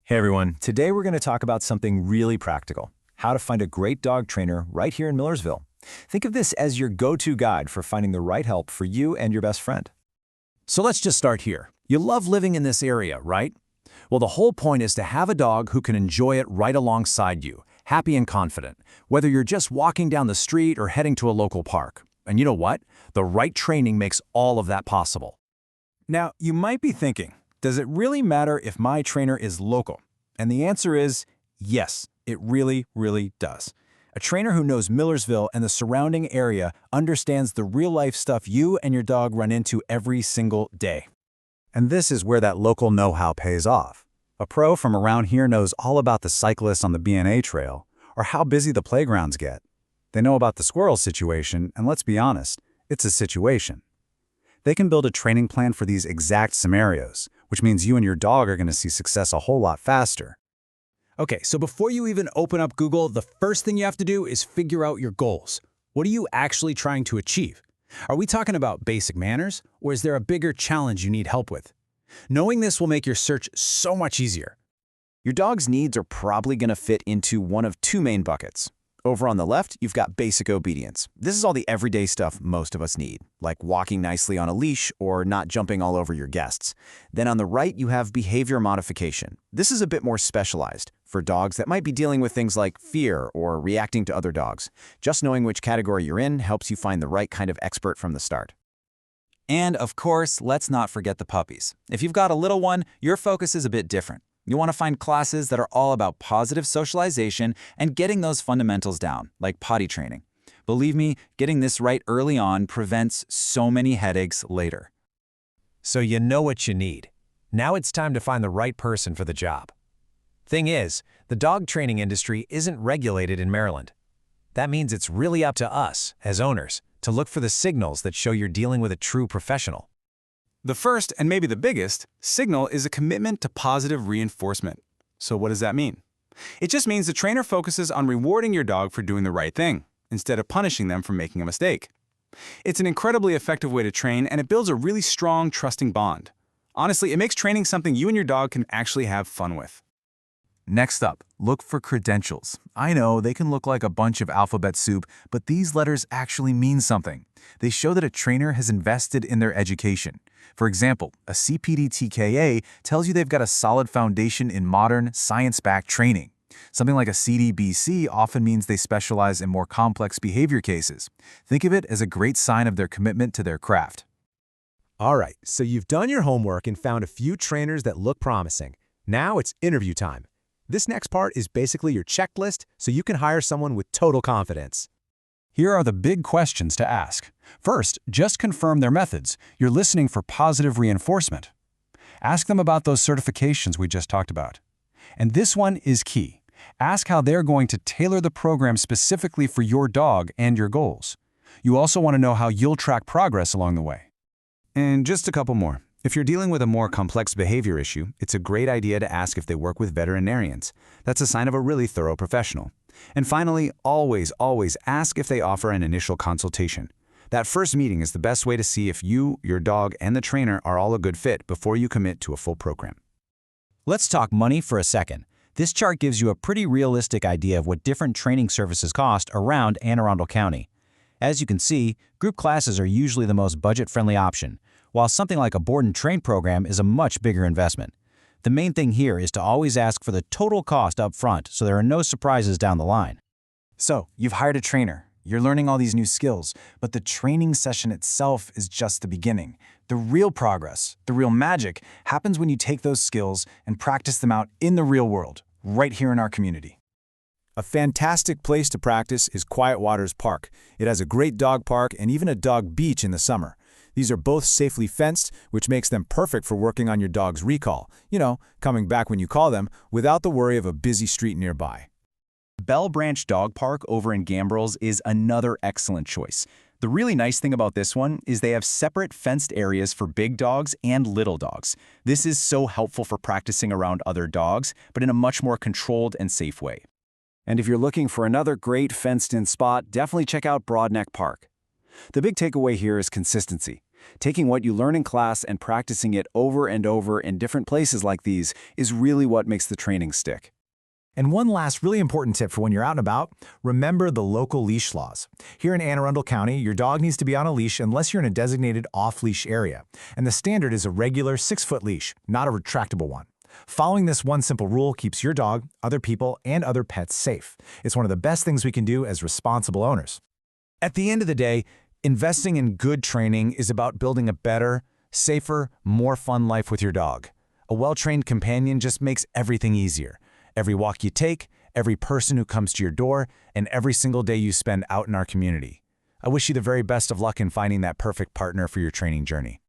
Hey everyone, today we're going to talk about something really practical, how to find a great dog trainer right here in Millersville. Think of this as your go-to guide for finding the right help for you and your best friend. So let's just start here. You love living in this area, right? Well, the whole point is to have a dog who can enjoy it right alongside you, happy and confident, whether you're just walking down the street or heading to a local park. And you know what? The right training makes all of that possible. Now, you might be thinking, does it really matter if my trainer is local? And the answer is yes, it really, really does. A trainer who knows Millersville and the surrounding area understands the real-life stuff you and your dog run into every single day. And this is where that local know-how pays off. A pro from around here knows all about the cyclists on the B&A trail or how busy the playgrounds get. They know about the squirrel situation, and let's be honest, it's a situation. They can build a training plan for these exact scenarios, which means you and your dog are going to see success a whole lot faster. Okay, so before you even open up Google, the first thing you have to do is figure out your goals. What are you actually trying to achieve? Are we talking about basic manners, or is there a bigger challenge you need help with? Knowing this will make your search so much easier. Your dog's needs are probably going to fit into one of two main buckets. Over on the left, you've got basic obedience. This is all the everyday stuff most of us need, like walking nicely on a leash or not jumping all over your guests. Then on the right, you have behavior modification. This is a bit more specialized for dogs that might be dealing with things like fear or reacting to other dogs. Just knowing which category you're in helps you find the right kind of expert from the start. And of course, let's not forget the puppies. If you've got a little one, your focus is a bit different. You want to find classes that are all about positive socialization and getting those fundamentals down, like potty training. Believe me, getting this right early on prevents so many headaches later. So you know what you need. Now it's time to find the right person for the job. Thing is, the dog training industry isn't regulated in Maryland. That means it's really up to us, as owners, to look for the signals that show you're dealing with a true professional. The first, and maybe the biggest, signal is a commitment to positive reinforcement. So what does that mean? It just means the trainer focuses on rewarding your dog for doing the right thing, instead of punishing them for making a mistake. It's an incredibly effective way to train, and it builds a really strong, trusting bond. Honestly, it makes training something you and your dog can actually have fun with. Next up, look for credentials. I know they can look like a bunch of alphabet soup, but these letters actually mean something. They show that a trainer has invested in their education. For example, a CPD-TKA tells you they've got a solid foundation in modern, science-backed training. Something like a CDBC often means they specialize in more complex behavior cases. Think of it as a great sign of their commitment to their craft. All right, so you've done your homework and found a few trainers that look promising. Now it's interview time. This next part is basically your checklist so you can hire someone with total confidence. Here are the big questions to ask. First, just confirm their methods. You're listening for positive reinforcement. Ask them about those certifications we just talked about. And this one is key. Ask how they're going to tailor the program specifically for your dog and your goals. You also want to know how you'll track progress along the way. And just a couple more. If you're dealing with a more complex behavior issue, it's a great idea to ask if they work with veterinarians. That's a sign of a really thorough professional. And finally, always ask if they offer an initial consultation. That first meeting is the best way to see if you, your dog, and the trainer are all a good fit before you commit to a full program. Let's talk money for a second. This chart gives you a pretty realistic idea of what different training services cost around Anne Arundel County. As you can see, group classes are usually the most budget-friendly option, while something like a board and train program is a much bigger investment. The main thing here is to always ask for the total cost up front so there are no surprises down the line. So, you've hired a trainer. You're learning all these new skills, but the training session itself is just the beginning. The real progress, the real magic, happens when you take those skills and practice them out in the real world, right here in our community. A fantastic place to practice is Quiet Waters Park. It has a great dog park and even a dog beach in the summer. These are both safely fenced, which makes them perfect for working on your dog's recall. You know, coming back when you call them, without the worry of a busy street nearby. Bell Branch Dog Park over in Gambrills is another excellent choice. The really nice thing about this one is they have separate fenced areas for big dogs and little dogs. This is so helpful for practicing around other dogs, but in a much more controlled and safe way. And if you're looking for another great fenced-in spot, definitely check out Broadneck Park. The big takeaway here is consistency. Taking what you learn in class and practicing it over and over in different places like these is really what makes the training stick. And one last really important tip for when you're out and about, remember the local leash laws. Here in Anne Arundel County, your dog needs to be on a leash unless you're in a designated off-leash area. And the standard is a regular 6-foot leash, not a retractable one. Following this one simple rule keeps your dog, other people, and other pets safe. It's one of the best things we can do as responsible owners. At the end of the day, investing in good training is about building a better, safer, more fun life with your dog. A well-trained companion just makes everything easier. Every walk you take, every person who comes to your door, and every single day you spend out in our community. I wish you the very best of luck in finding that perfect partner for your training journey.